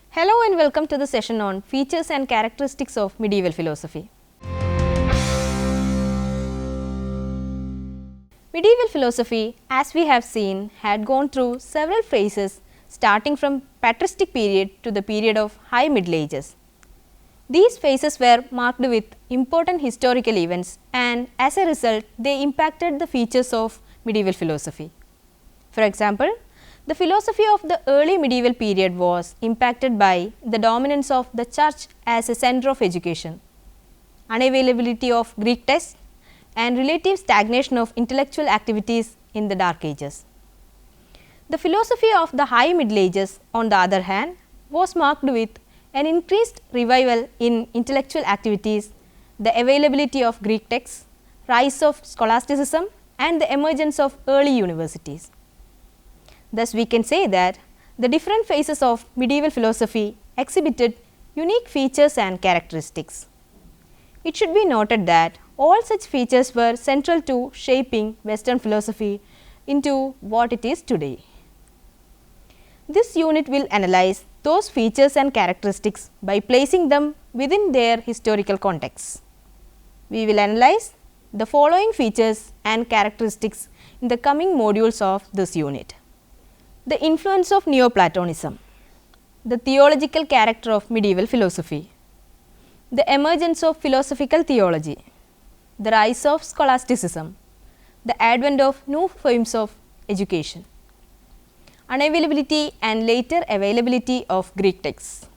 Hello and welcome to the session on features and characteristics of medieval philosophy. Medieval philosophy, as we have seen, had gone through several phases starting from patristic period to the period of high Middle Ages. These phases were marked with important historical events and as a result they impacted the features of medieval philosophy. For example, the philosophy of the early medieval period was impacted by the dominance of the church as a center of education, unavailability of Greek texts and relative stagnation of intellectual activities in the Dark Ages. The philosophy of the high Middle Ages, on the other hand, was marked with an increased revival in intellectual activities, the availability of Greek texts, rise of scholasticism and the emergence of early universities. Thus, we can say that the different phases of medieval philosophy exhibited unique features and characteristics. It should be noted that all such features were central to shaping Western philosophy into what it is today. This unit will analyze those features and characteristics by placing them within their historical contexts. We will analyze the following features and characteristics in the coming modules of this unit. The influence of Neoplatonism, the theological character of medieval philosophy, the emergence of philosophical theology, the rise of scholasticism, the advent of new forms of education, unavailability and later availability of Greek texts.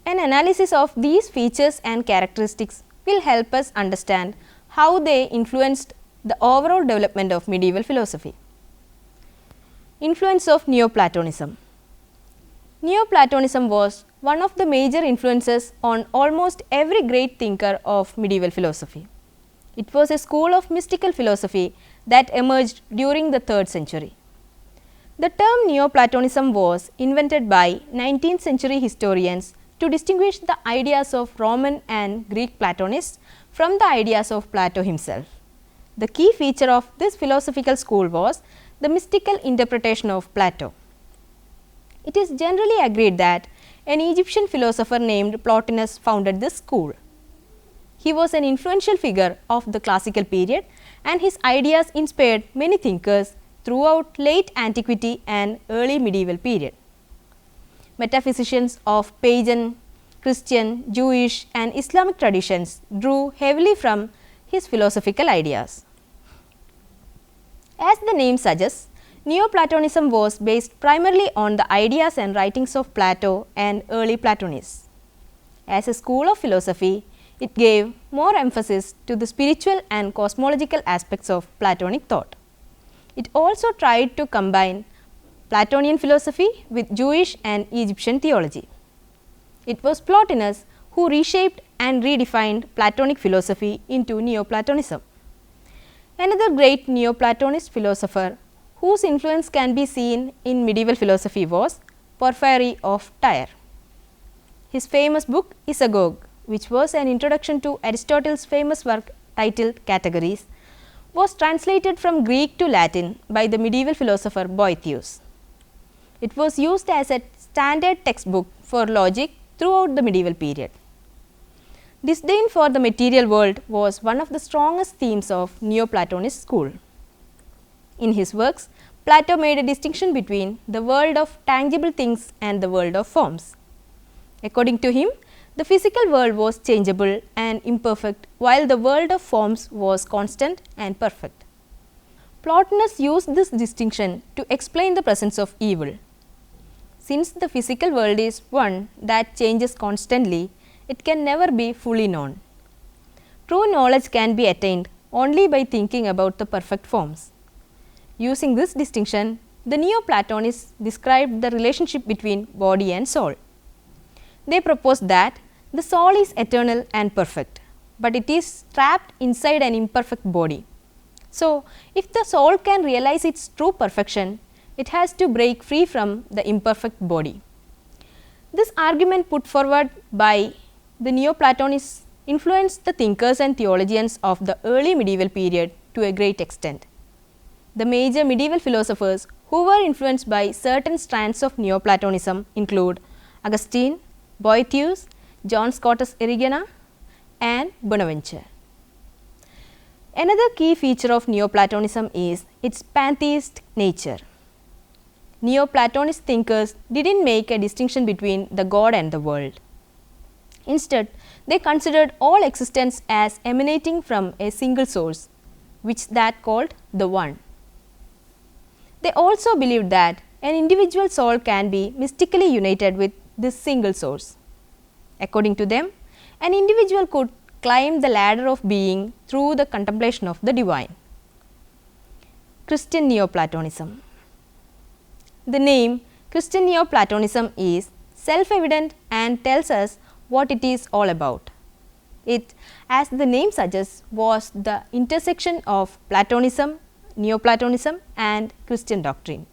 An analysis of these features and characteristics will help us understand how they influenced the overall development of medieval philosophy. Influence of Neoplatonism. Neoplatonism was one of the major influences on almost every great thinker of medieval philosophy. It was a school of mystical philosophy that emerged during the 3rd century. The term Neoplatonism was invented by 19th century historians to distinguish the ideas of Roman and Greek Platonists from the ideas of Plato himself. The key feature of this philosophical school was the mystical interpretation of Plato. It is generally agreed that an Egyptian philosopher named Plotinus founded this school. He was an influential figure of the classical period and his ideas inspired many thinkers throughout late antiquity and early medieval period. Metaphysicians of pagan, Christian, Jewish and Islamic traditions drew heavily from his philosophical ideas. As the name suggests, Neoplatonism was based primarily on the ideas and writings of Plato and early Platonists. As a school of philosophy, it gave more emphasis to the spiritual and cosmological aspects of Platonic thought. It also tried to combine Platonian philosophy with Jewish and Egyptian theology. It was Plotinus who reshaped and redefined Platonic philosophy into Neoplatonism. Another great Neoplatonist philosopher whose influence can be seen in medieval philosophy was Porphyry of Tyre. His famous book Isagoge, which was an introduction to Aristotle's famous work titled Categories, was translated from Greek to Latin by the medieval philosopher Boethius. It was used as a standard textbook for logic throughout the medieval period. Disdain for the material world was one of the strongest themes of Neoplatonist school. In his works, Plato made a distinction between the world of tangible things and the world of forms. According to him, the physical world was changeable and imperfect, while the world of forms was constant and perfect. Plotinus used this distinction to explain the presence of evil. Since the physical world is one that changes constantly, it can never be fully known. True knowledge can be attained only by thinking about the perfect forms. Using this distinction, the Neoplatonists described the relationship between body and soul. They proposed that the soul is eternal and perfect, but it is trapped inside an imperfect body. So, if the soul can realize its true perfection, it has to break free from the imperfect body. This argument put forward by the Neoplatonists influenced the thinkers and theologians of the early medieval period to a great extent. The major medieval philosophers who were influenced by certain strands of Neoplatonism include Augustine, Boethius, John Scotus Erigena, and Bonaventure. Another key feature of Neoplatonism is its pantheistic nature. Neoplatonist thinkers didn't make a distinction between the God and the world. Instead, they considered all existence as emanating from a single source, which that called the One. They also believed that an individual soul can be mystically united with this single source. According to them, an individual could climb the ladder of being through the contemplation of the divine. Christian Neoplatonism. The name Christian Neoplatonism is self-evident and tells us what it is all about. It, as the name suggests, was the intersection of Platonism, Neoplatonism and Christian doctrine.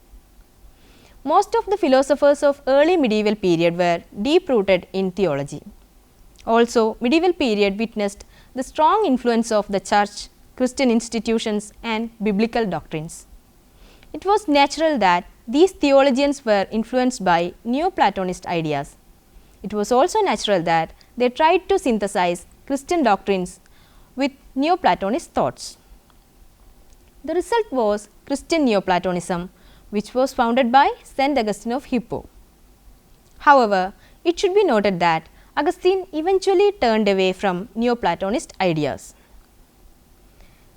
Most of the philosophers of early medieval period were deep rooted in theology. Also, medieval period witnessed the strong influence of the church, Christian institutions and biblical doctrines. It was natural that these theologians were influenced by Neoplatonist ideas. It was also natural that they tried to synthesize Christian doctrines with Neoplatonist thoughts. The result was Christian Neoplatonism, which was founded by St. Augustine of Hippo. However, it should be noted that Augustine eventually turned away from Neoplatonist ideas.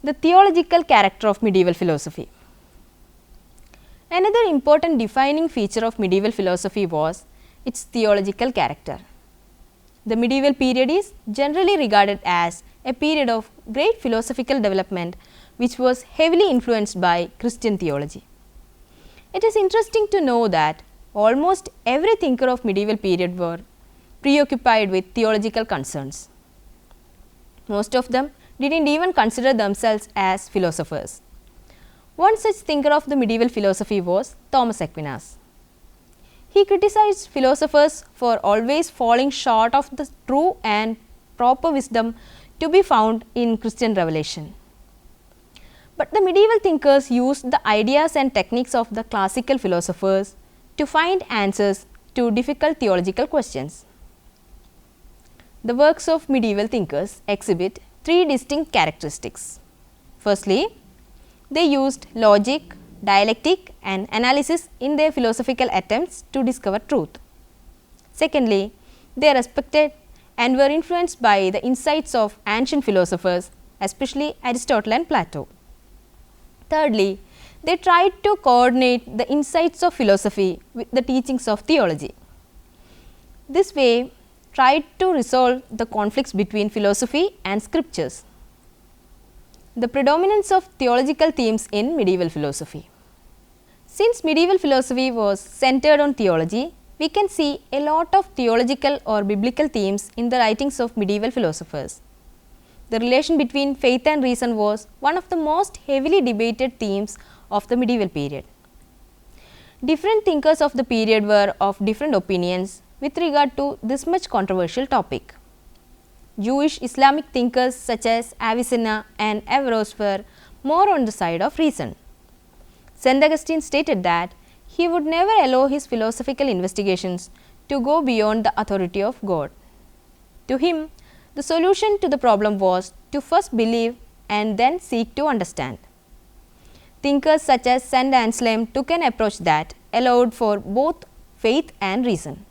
The theological character of medieval philosophy. Another important defining feature of medieval philosophy was its theological character. The medieval period is generally regarded as a period of great philosophical development which was heavily influenced by Christian theology. It is interesting to know that almost every thinker of medieval period were preoccupied with theological concerns. Most of them didn't even consider themselves as philosophers. One such thinker of the medieval philosophy was Thomas Aquinas. He criticized philosophers for always falling short of the true and proper wisdom to be found in Christian revelation. But the medieval thinkers used the ideas and techniques of the classical philosophers to find answers to difficult theological questions. The works of medieval thinkers exhibit three distinct characteristics. Firstly, they used logic, dialectic and analysis in their philosophical attempts to discover truth. Secondly, they respected and were influenced by the insights of ancient philosophers, especially Aristotle and Plato. Thirdly, they tried to coordinate the insights of philosophy with the teachings of theology. This way, tried to resolve the conflicts between philosophy and scriptures. The predominance of theological themes in medieval philosophy. Since medieval philosophy was centered on theology, we can see a lot of theological or biblical themes in the writings of medieval philosophers. The relation between faith and reason was one of the most heavily debated themes of the medieval period. Different thinkers of the period were of different opinions with regard to this much controversial topic. Jewish Islamic thinkers such as Avicenna and Averroes were more on the side of reason. St. Augustine stated that he would never allow his philosophical investigations to go beyond the authority of God. To him, the solution to the problem was to first believe and then seek to understand. Thinkers such as St. Anselm took an approach that allowed for both faith and reason.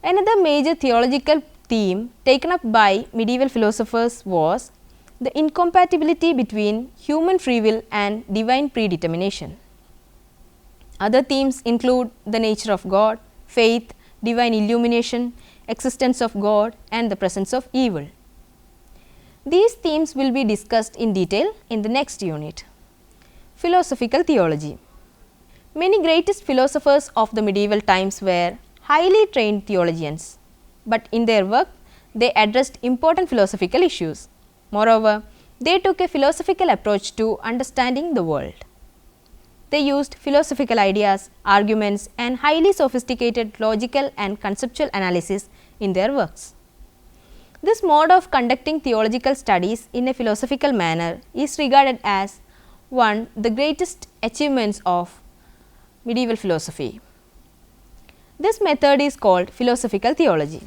Another major theological theme taken up by medieval philosophers was the incompatibility between human free will and divine predetermination. Other themes include the nature of God, faith, divine illumination, existence of God and the presence of evil. These themes will be discussed in detail in the next unit. Philosophical theology. Many greatest philosophers of the medieval times were highly trained theologians, but in their work they addressed important philosophical issues. Moreover, they took a philosophical approach to understanding the world. They used philosophical ideas, arguments and highly sophisticated logical and conceptual analysis in their works. This mode of conducting theological studies in a philosophical manner is regarded as the greatest achievements of medieval philosophy. This method is called philosophical theology.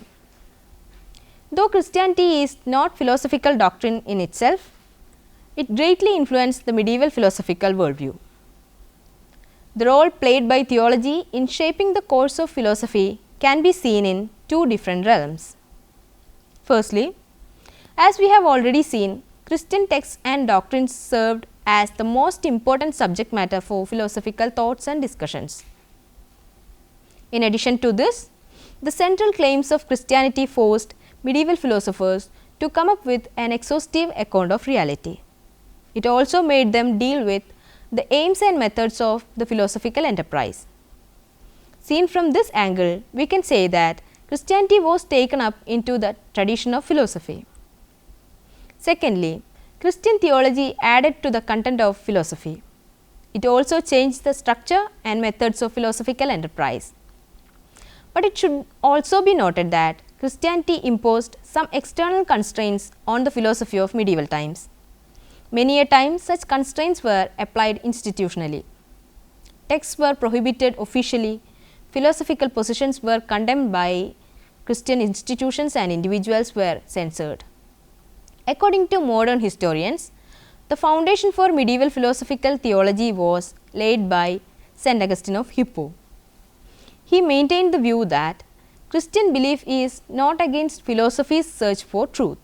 Though Christianity is not philosophical doctrine in itself, it greatly influenced the medieval philosophical worldview. The role played by theology in shaping the course of philosophy can be seen in two different realms. Firstly, as we have already seen, Christian texts and doctrines served as the most important subject matter for philosophical thoughts and discussions. In addition to this, the central claims of Christianity forced medieval philosophers to come up with an exhaustive account of reality. It also made them deal with the aims and methods of the philosophical enterprise. Seen from this angle, we can say that Christianity was taken up into the tradition of philosophy. Secondly, Christian theology added to the content of philosophy. It also changed the structure and methods of philosophical enterprise. But it should also be noted that Christianity imposed some external constraints on the philosophy of medieval times. Many a time such constraints were applied institutionally. Texts were prohibited officially, philosophical positions were condemned by Christian institutions and individuals were censored. According to modern historians, the foundation for medieval philosophical theology was laid by St. Augustine of Hippo. He maintained the view that Christian belief is not against philosophy's search for truth.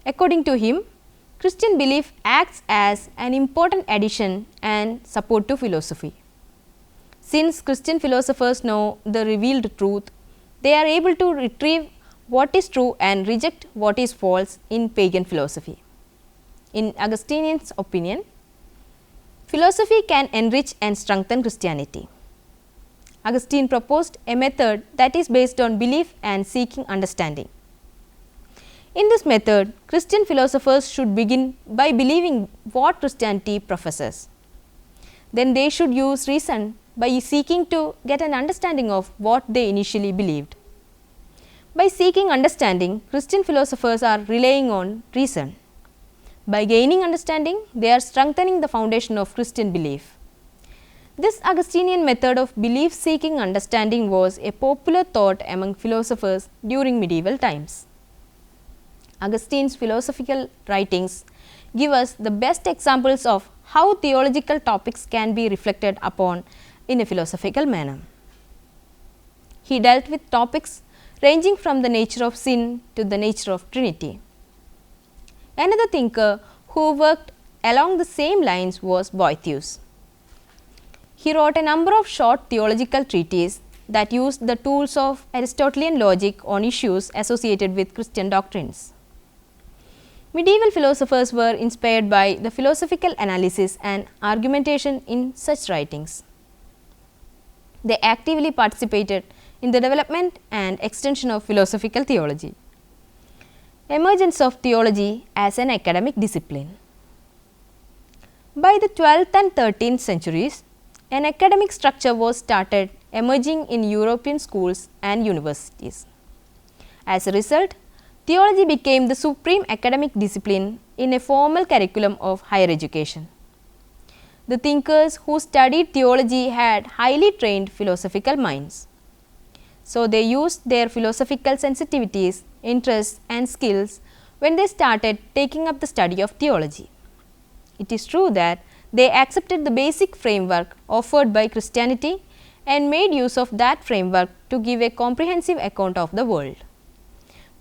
According to him, Christian belief acts as an important addition and support to philosophy. Since Christian philosophers know the revealed truth, they are able to retrieve what is true and reject what is false in pagan philosophy. In Augustinian's opinion, philosophy can enrich and strengthen Christianity. Augustine proposed a method that is based on belief and seeking understanding. In this method, Christian philosophers should begin by believing what Christianity professes. Then they should use reason by seeking to get an understanding of what they initially believed. By seeking understanding, Christian philosophers are relying on reason. By gaining understanding, they are strengthening the foundation of Christian belief. This Augustinian method of belief seeking understanding was a popular thought among philosophers during medieval times. Augustine's philosophical writings give us the best examples of how theological topics can be reflected upon in a philosophical manner. He dealt with topics ranging from the nature of sin to the nature of Trinity. Another thinker who worked along the same lines was Boethius. He wrote a number of short theological treatises that used the tools of Aristotelian logic on issues associated with Christian doctrines. Medieval philosophers were inspired by the philosophical analysis and argumentation in such writings. They actively participated in the development and extension of philosophical theology. Emergence of theology as an academic discipline. By the 12th and 13th centuries, an academic structure was started emerging in European schools and universities. As a result, theology became the supreme academic discipline in a formal curriculum of higher education. The thinkers who studied theology had highly trained philosophical minds. So, they used their philosophical sensitivities, interests and skills when they started taking up the study of theology. It is true that they accepted the basic framework offered by Christianity and made use of that framework to give a comprehensive account of the world.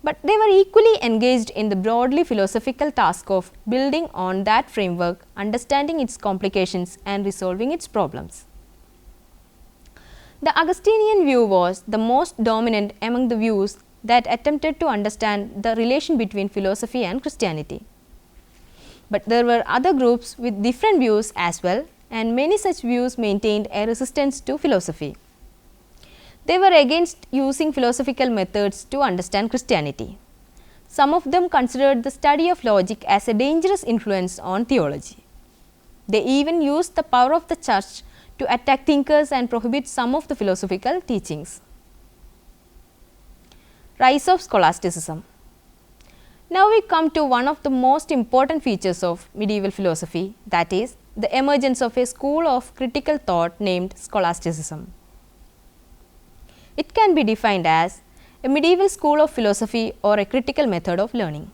But they were equally engaged in the broadly philosophical task of building on that framework, understanding its complications and resolving its problems. The Augustinian view was the most dominant among the views that attempted to understand the relation between philosophy and Christianity. But there were other groups with different views as well, and many such views maintained a resistance to philosophy. They were against using philosophical methods to understand Christianity. Some of them considered the study of logic as a dangerous influence on theology. They even used the power of the church to attack thinkers and prohibit some of the philosophical teachings. Rise of scholasticism. Now we come to one of the most important features of medieval philosophy, that is, the emergence of a school of critical thought named scholasticism. It can be defined as a medieval school of philosophy or a critical method of learning.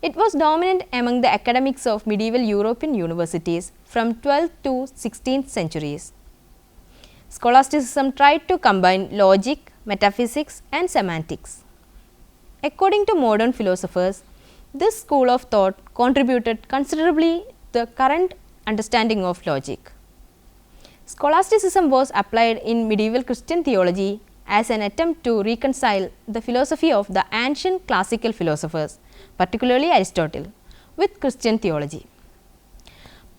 It was dominant among the academics of medieval European universities from 12th to 16th centuries. Scholasticism tried to combine logic, metaphysics and semantics. According to modern philosophers, this school of thought contributed considerably to the current understanding of logic. Scholasticism was applied in medieval Christian theology as an attempt to reconcile the philosophy of the ancient classical philosophers, particularly Aristotle, with Christian theology.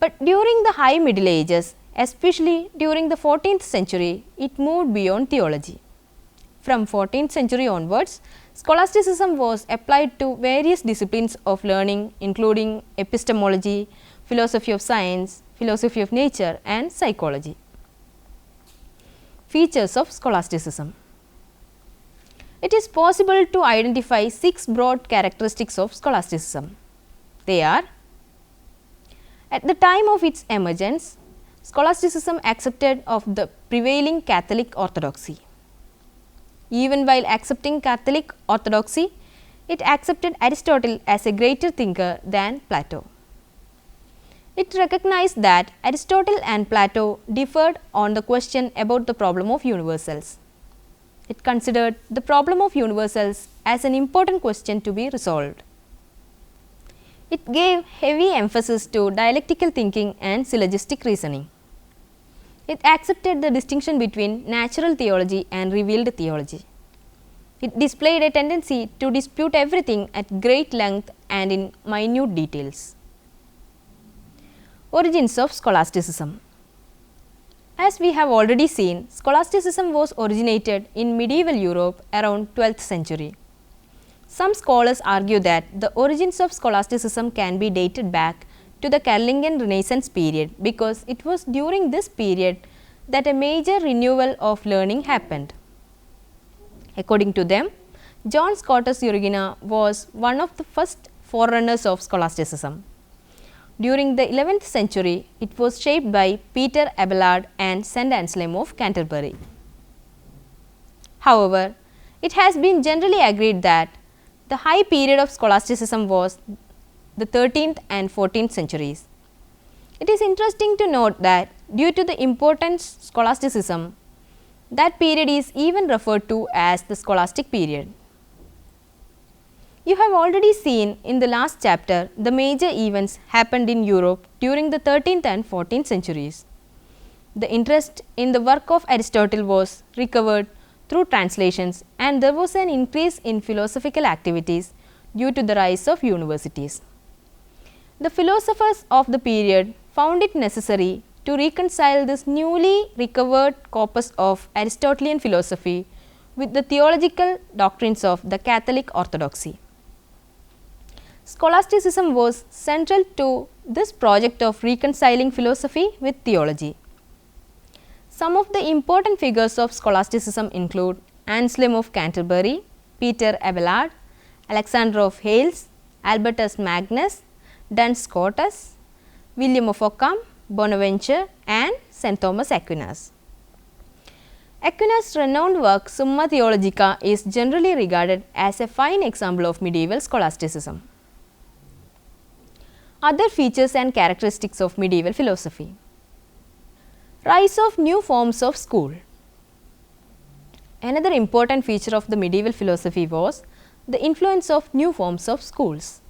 But during the High Middle Ages, especially during the 14th century, it moved beyond theology. From 14th century onwards, scholasticism was applied to various disciplines of learning including epistemology, philosophy of science, philosophy of nature and psychology. Features of scholasticism. It is possible to identify 6 broad characteristics of scholasticism. They are: at the time of its emergence, scholasticism accepted of the prevailing Catholic orthodoxy. Even while accepting Catholic orthodoxy, it accepted Aristotle as a greater thinker than Plato. It recognized that Aristotle and Plato differed on the question about the problem of universals. It considered the problem of universals as an important question to be resolved. It gave heavy emphasis to dialectical thinking and syllogistic reasoning. It accepted the distinction between natural theology and revealed theology. It displayed a tendency to dispute everything at great length and in minute details. Origins of scholasticism. As we have already seen, scholasticism was originated in medieval Europe around 12th century. Some scholars argue that the origins of scholasticism can be dated back to the Carolingian Renaissance period because it was during this period that a major renewal of learning happened. According to them, John Scotus Erugena was one of the first forerunners of scholasticism. During the 11th century, it was shaped by Peter Abelard and St. Anselm of Canterbury. However, it has been generally agreed that the high period of scholasticism was the 13th and 14th centuries. It is interesting to note that due to the importance of scholasticism, that period is even referred to as the scholastic period. You have already seen in the last chapter the major events happened in Europe during the 13th and 14th centuries. The interest in the work of Aristotle was recovered through translations and there was an increase in philosophical activities due to the rise of universities. The philosophers of the period found it necessary to reconcile this newly recovered corpus of Aristotelian philosophy with the theological doctrines of the Catholic orthodoxy. Scholasticism was central to this project of reconciling philosophy with theology. Some of the important figures of scholasticism include Anselm of Canterbury, Peter Abelard, Alexander of Hales, Albertus Magnus, Duns Scotus, William of Ockham, Bonaventure and St. Thomas Aquinas. Aquinas' renowned work Summa Theologica is generally regarded as a fine example of medieval scholasticism. Other features and characteristics of medieval philosophy. Rise of new forms of school. Another important feature of the medieval philosophy was the influence of new forms of schools.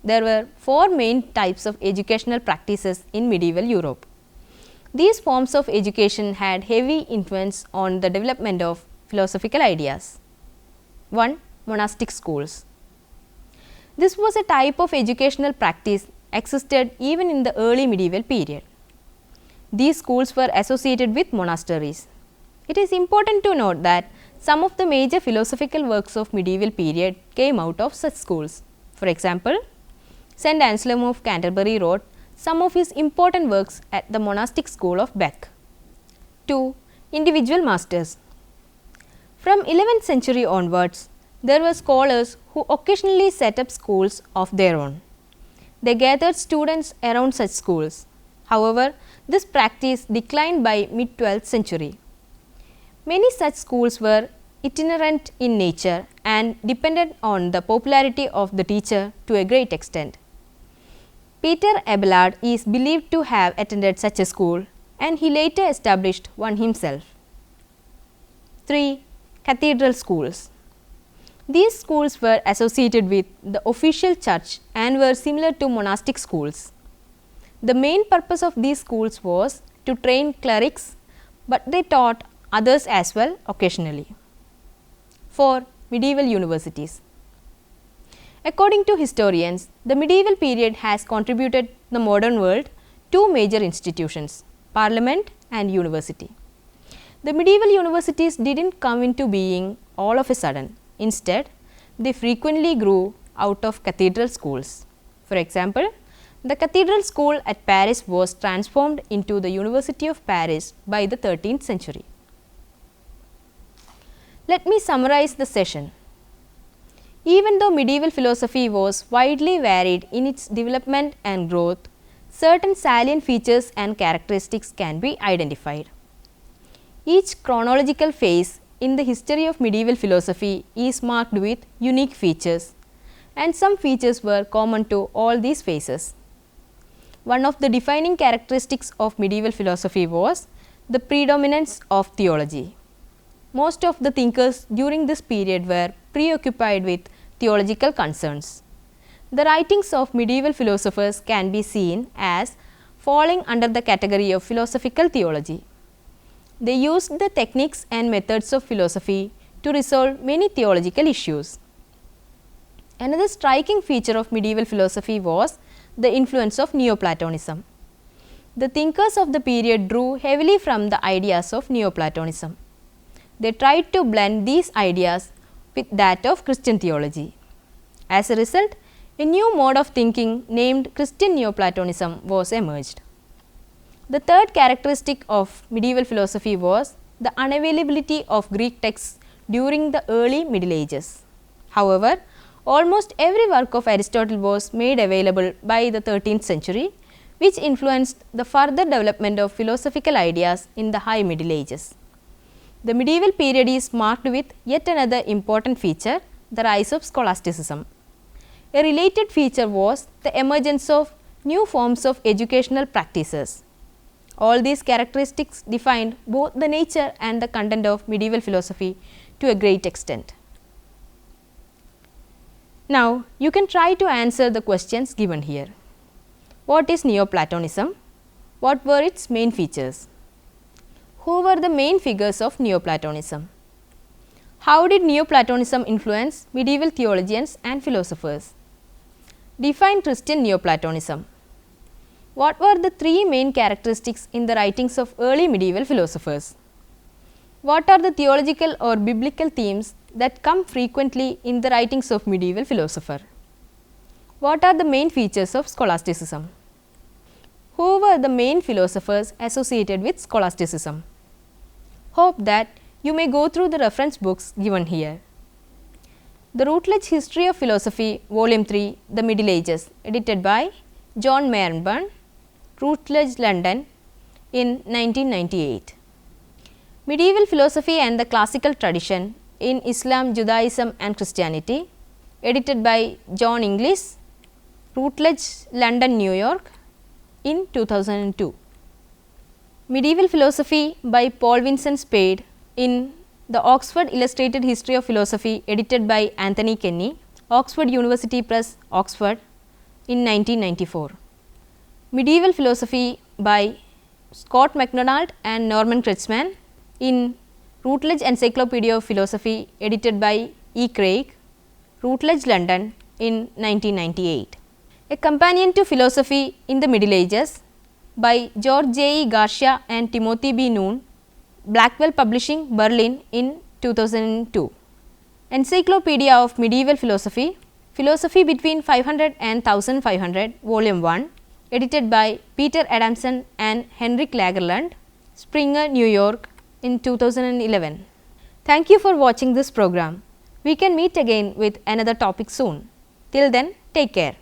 There were 4 main types of educational practices in medieval Europe. These forms of education had heavy influence on the development of philosophical ideas. 1. Monastic schools. This was a type of educational practice existed even in the early medieval period. These schools were associated with monasteries. It is important to note that some of the major philosophical works of medieval period came out of such schools. For example, St. Anselm of Canterbury wrote some of his important works at the monastic school of Bec. 2. Individual masters. From 11th century onwards, there were scholars who occasionally set up schools of their own. They gathered students around such schools. However, this practice declined by mid 12th century. Many such schools were itinerant in nature and depended on the popularity of the teacher to a great extent. Peter Abelard is believed to have attended such a school, and he later established one himself. 3. Cathedral schools. These schools were associated with the official church and were similar to monastic schools. The main purpose of these schools was to train clerics, but they taught others as well occasionally. 4. Medieval universities. According to historians, the medieval period has contributed to the modern world two major institutions, parliament and university. The medieval universities did not come into being all of a sudden. Instead, they frequently grew out of cathedral schools. For example, the cathedral school at Paris was transformed into the University of Paris by the 13th century. Let me summarize the session. Even though medieval philosophy was widely varied in its development and growth, certain salient features and characteristics can be identified. Each chronological phase in the history of medieval philosophy is marked with unique features, and some features were common to all these phases. One of the defining characteristics of medieval philosophy was the predominance of theology. Most of the thinkers during this period were preoccupied with theological concerns. The writings of medieval philosophers can be seen as falling under the category of philosophical theology. They used the techniques and methods of philosophy to resolve many theological issues. Another striking feature of medieval philosophy was the influence of Neoplatonism. The thinkers of the period drew heavily from the ideas of Neoplatonism. They tried to blend these ideas with that of Christian theology. As a result, a new mode of thinking named Christian Neoplatonism was emerged. The third characteristic of medieval philosophy was the unavailability of Greek texts during the early Middle Ages. However, almost every work of Aristotle was made available by the 13th century, which influenced the further development of philosophical ideas in the High Middle Ages. The medieval period is marked with yet another important feature, the rise of scholasticism. A related feature was the emergence of new forms of educational practices. All these characteristics defined both the nature and the content of medieval philosophy to a great extent. Now, you can try to answer the questions given here. What is Neoplatonism? What were its main features? Who were the main figures of Neoplatonism? How did Neoplatonism influence medieval theologians and philosophers? Define Christian Neoplatonism. What were the three main characteristics in the writings of early medieval philosophers? What are the theological or biblical themes that come frequently in the writings of medieval philosopher? What are the main features of scholasticism? Who were the main philosophers associated with scholasticism? Hope that you may go through the reference books given here. The Routledge History of Philosophy, Volume 3, The Middle Ages, edited by John Merenburn, Routledge, London, in 1998. Medieval Philosophy and the Classical Tradition in Islam, Judaism and Christianity, edited by John Inglis, Routledge, London, New York, in 2002. Medieval Philosophy by Paul Vincent Spade in the Oxford Illustrated History of Philosophy, edited by Anthony Kenny, Oxford University Press, Oxford, in 1994. Medieval Philosophy by Scott MacDonald and Norman Kretschmann in Routledge Encyclopedia of Philosophy, edited by E. Craig, Routledge, London, in 1998. A Companion to Philosophy in the Middle Ages by George J. E. Garcia and Timothy B. Noon, Blackwell Publishing, Berlin, in 2002. Encyclopedia of Medieval Philosophy, Philosophy between 500 and 1500, Volume 1, edited by Peter Adamson and Henrik Lagerlund, Springer, New York, in 2011. Thank you for watching this program. We can meet again with another topic soon. Till then, take care.